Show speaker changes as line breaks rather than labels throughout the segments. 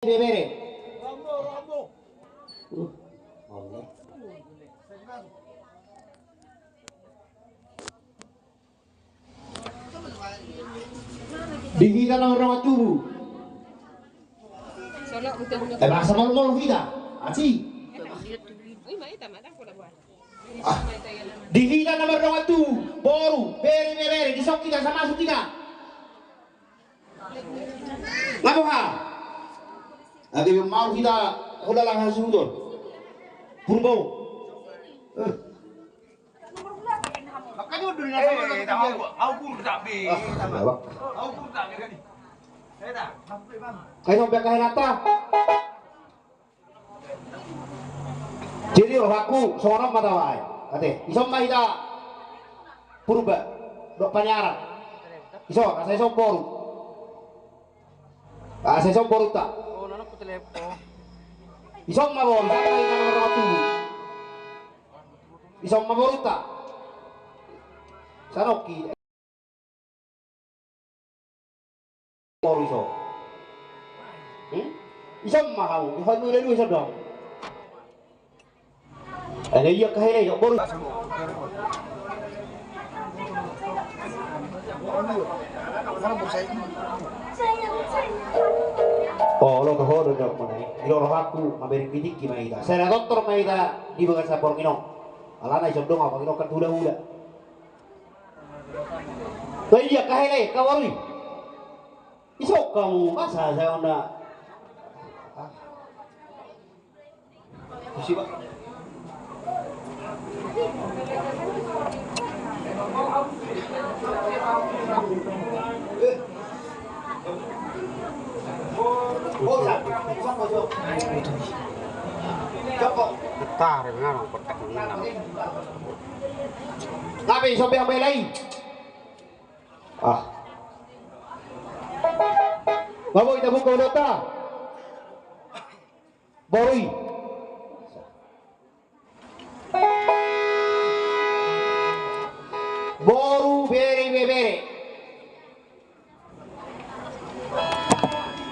Bebere. Dihita ng orang tubuh. Bahasa mal kita. Aci. Dihita ng orang tubuh. Boru, bere, disok kita sama masuk kita. Ngapa ha? Lagi mau kita udah langsung sudur. Purbo.
Makanya udah ngasih tahu aku pun tak be. Aku pun tak be kan. Saya tak.
Kayak sampai ke Helata. Jadi aku seorang mata wae. Ate, iso mah ita purba dok panyaran. Iso, saya sompor. Saya sompor tak. Isong mabor, sama ina ng mga tubo. Isong mabor ta. Sanoki. Mabor iso. Isong mahal, ihon mo rin iso dong. Ano iya kahit na mabor. Oh, lo kehodo dok mana? Ilo aku maberi pidik maida. Saya dokter maida di bagian sapor kino. Alana iso dong apa kino kan hula. Lah iya kahele kawari. Iso kamu masa saya onda. Siapa?
Getar ngarang petek ngarang.
Ngapain sampai yang lain? Bawa kita buka data. Borui. Boru bere.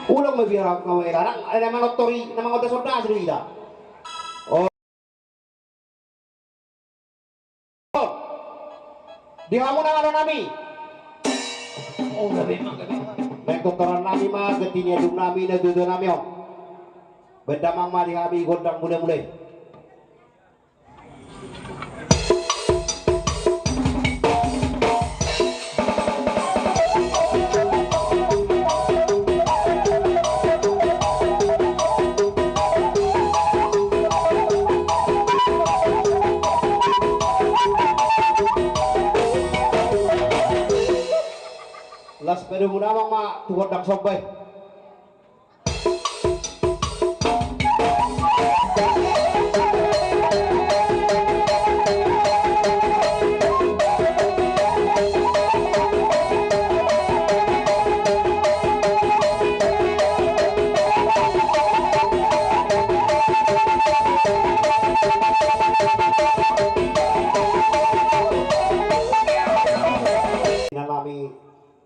Ulang mabihak ng mga larang. Ada mga doktori, na mga oda-sorda sa luida. Oh. Di kamu na nami. Oh, gabi. Doktoran nami mah getinya dung nami na dudu nami oh. Bedamang mah di kami gondang mulai. Las pwede mo namang matuhod ng sobbay.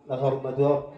Nasa rumah doon.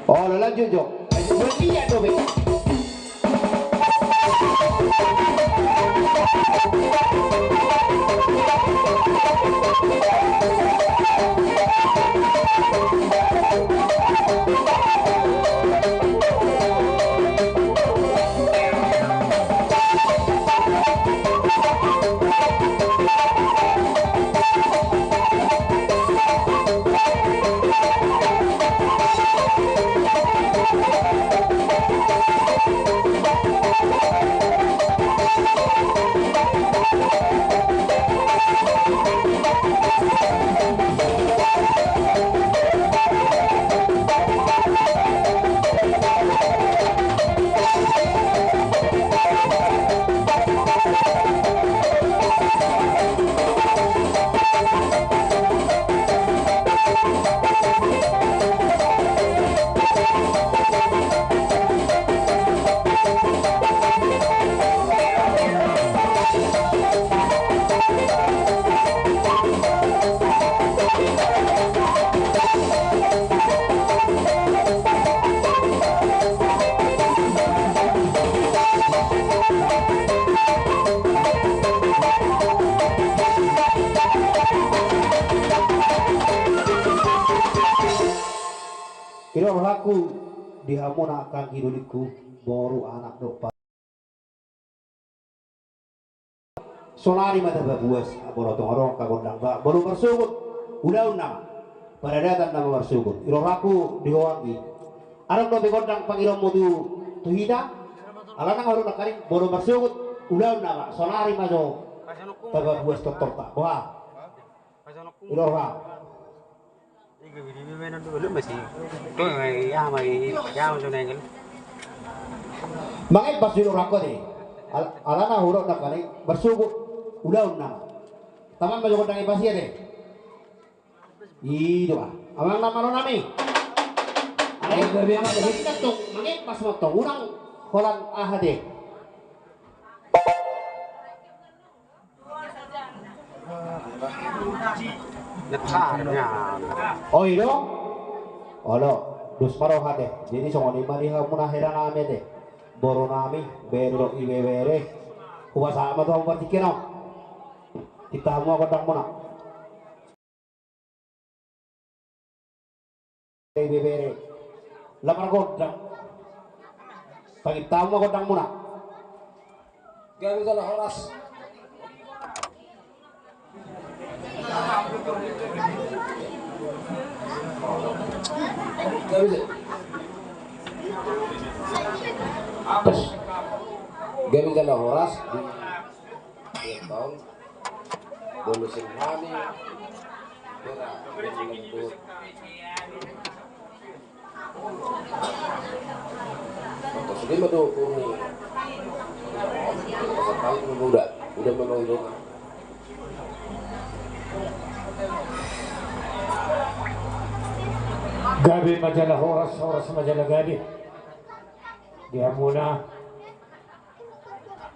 Oh, lanjut Jo. Berlian tuh, Bek. Iro laku dihamuna akan hiduliku boru anak dopa. Sonari mata babuas borotong orang kagondang ba baru bersugut udah nama pada datang nama bersugut. Iro laku dihoangi. Arang do begondang pangiro modu tuhida. Alanang haru nakaring baru bersugut udah nama sonari majo babuas doktor tak. Wah. Iro laku. Makanya pas dulu rako deh, alana huruf nak kali bersugut udah nama. Taman baju kodang ipasi deh. Itu ah, amang nama lo nami. Ayo berbiang apa jadi ketuk, makanya pas waktu urang kolan deh. Oh itu, olo, dus paro hade. Jadi songo ni mali muna heran ame deh. Boro nami, bero iwewere. Kuasa ama tuh berpikir no. Kita mau kodang muna. Iwewere, lapar kodang. Pagi tamu kodang muna. Gak bisa lah horas. Terus gak bisa lah horas di tahun bolusin hani atau sedih madu ini pasal udah menunggu Gabi majalah horas majalah Gabi. Dia muna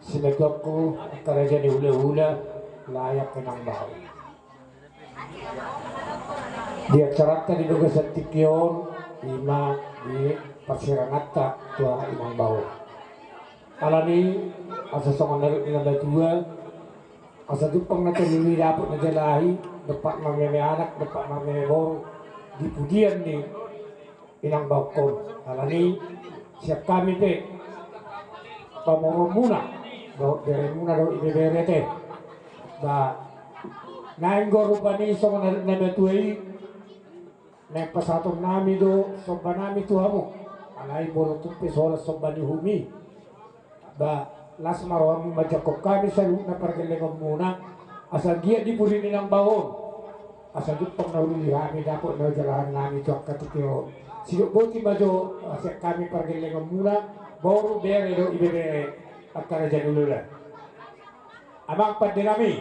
sinagapku karaja ni hula-hula layak kenang bahaw. Dia carata di duga sa tikyon ima di pasirangata tuwa inang bahaw. Alani asa songan nila dua asa dupang natalili dapat na jalahi dapat mameme anak dapat mameme boro di pujian ni inang bahaw. Alani siap kami teh pamoro muna do dari muna do ibebere teh ba naing goro bani so na tuai na pasaton nami do sobanami tuamu alai boro tupe sola sobani humi ba las marom majako kami salu na pergelengom muna asal dia dipuri ng bawon asal jupong na uli kami dapat na jalahan nami tuak katutio siyo boti majo siap kami pergelengom muna baru bere do ibere akara janulula abang padinami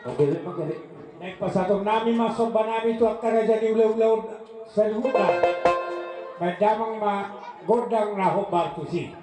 magalit naik pasatong nami masok ba nami to akara janulula sa lupa madamang magodang na hobar tusi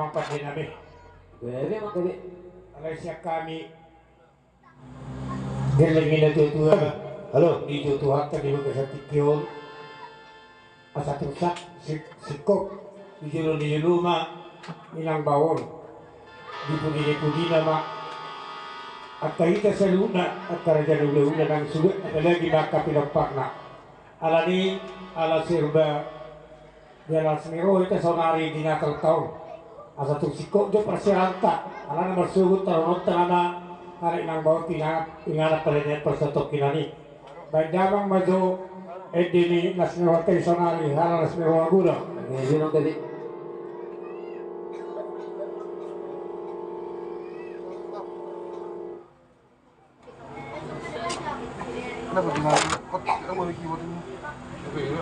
mampat din namin.
Pwede makali.
Alay siya kami. Gerlingin na tutuwa. Halo, di tutuwa ka di mga sa tikyon. Asa tusak, sikop. Di luma, inang bawon. Di pudi na ma. At kahita sa luna at karajan ula ng sulit at lagi makapilagpak na. Alani, ala sirba. Di alas miro ito sa nari di natal-taon. Asa tusikop do persiranta. Ala na marsugot tarunot na hari nang bawat ingarap pala niya persatok kinani. Baik damang maju edini nasmiro tensionari hala nasmiro agura.
Ngayon ang kali.
Kenapa tinggal kotak kamu lagi buat ini? Oke, ya.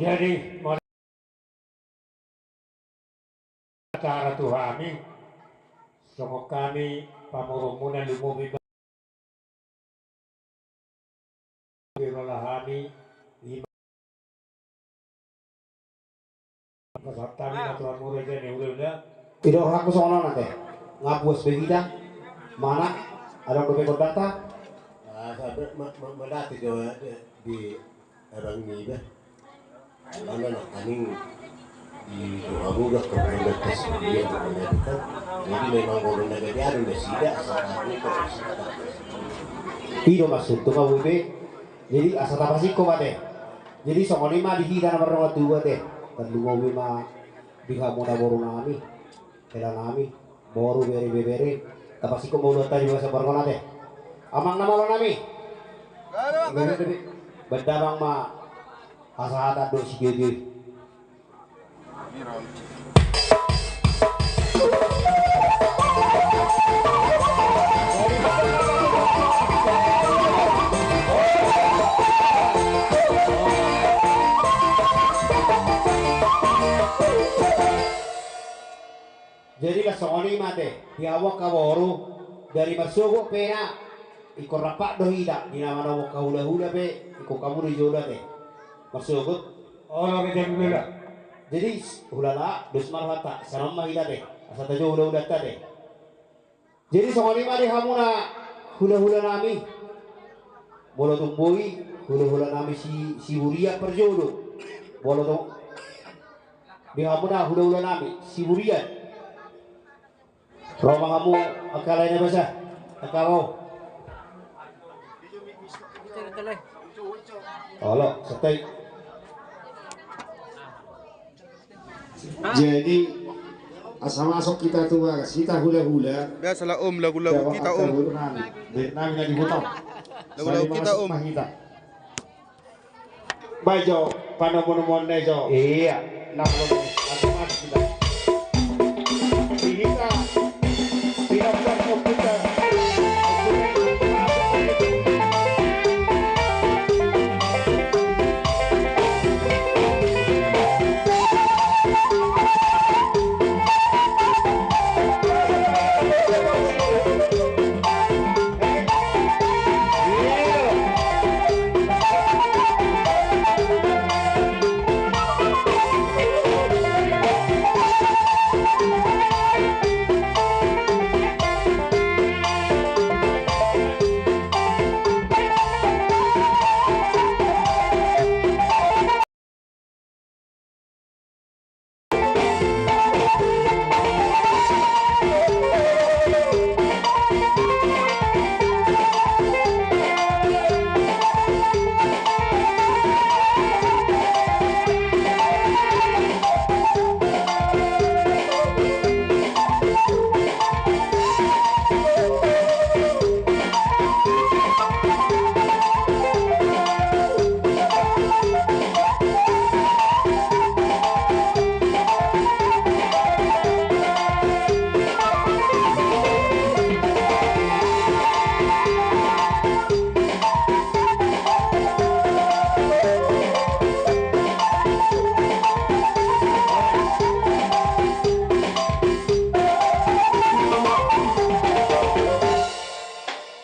Jadi acara Tuhan kami, semua kami pamurumunan lumumi birolahami lima kasatami na Tuhan mura dyan udah
Tidak orang kesana nanti. Ngapuas begita. Mana? Ada kebekor data?
Sabi, malati daw di Arangni ba? Ano na kaning di Abuga kung may tes dia kan. Jadi memang orang negara ada sida asal itu.
Piro maksud tu kau bebe. Jadi asal apa sih kau bade? Jadi soalnya mah dihida nomor orang tua deh. Kedua mah biha muda baru nami. Kela nami baru beri. Tapi sih kau mau lihat juga seperti deh. Amang nama lo nami. Benda mah asal ada dosi gede. Jadi lah songoni mate diawak kaworu dari masugo pena ikut rapak dohida di nama nama kahula-hula pe ikut kamu di jodoh teh masugo
orang yang dulu lah.
jadi hulala dus marhata sanam mahida deh asal tajo hula-hula tade jadi songoni mate hamuna hula-hula nami bolo tumbui hula-hula nami si Huria perjodoh bolo tuh di hamuna hula-hula nami si Huria Roma kamu akalanya basa akalaw Halo, setay.
Jadi asal masuk kita tuh kita hula-hula.
Biasalah om lagu-lagu kita om.
Vietnam na dibutang.
Lagu-lagu kita om.
Bajo, panomon-mon nejo.
Iya,
Namun atau mas kita. Ini kan tidak perlu kita.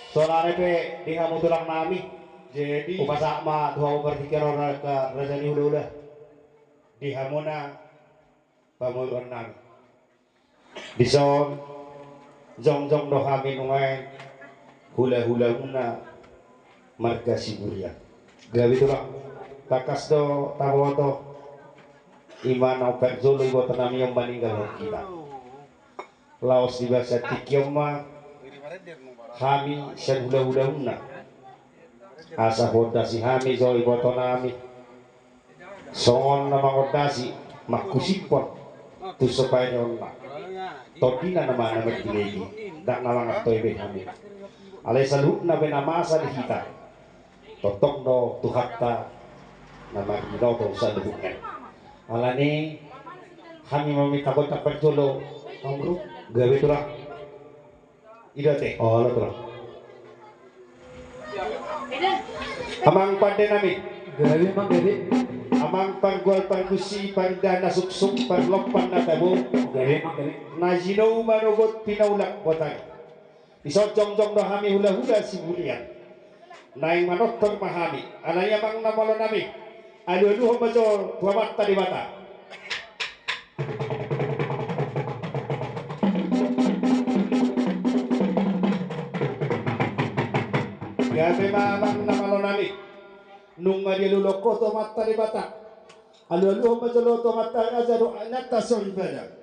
Soalnya di kamu tulang nami.
Jadi
Upasak ma dua berpikir orang ke rajani hula-hula.
di hamona pamulon nang.
Bisa jong-jong do kami nungai hula-hula muna marga Siburia. Gabi tu lah takas do tahu to iman opek zolo ibu tanami yang meninggal kita. Laos di bahasa Tikioma kami sen hula-hula muna. Asa hodasi kami zo ibu tanami. Songon nama hodasi makusipon tu supaya nyona. Todina nama kilegi dak nama ngatoy be kami. Alai salut na benamasa di kita. Totok do tuhatta nama kita to sa dubukan. Alani kami meminta kota perjolo amru gawe turah. Ida teh. Oh lo turah. Amang pande nami.
Gawe mang gawe.
Amang panggol pangkusi pandana suksuk panlopan na tabo.
Gawe mang gawe.
Najino manugot pinaulak botang. Isojong-jong do kami hula-hula Siburia. Naing manotong mahami. Anaya mang namalo nami. Alu-alu homajo dua mata di mata. Gabe mamang namalo nami. Nung madiluloko to mata di mata. Alu-alu homajo to mata aja do anata solibada.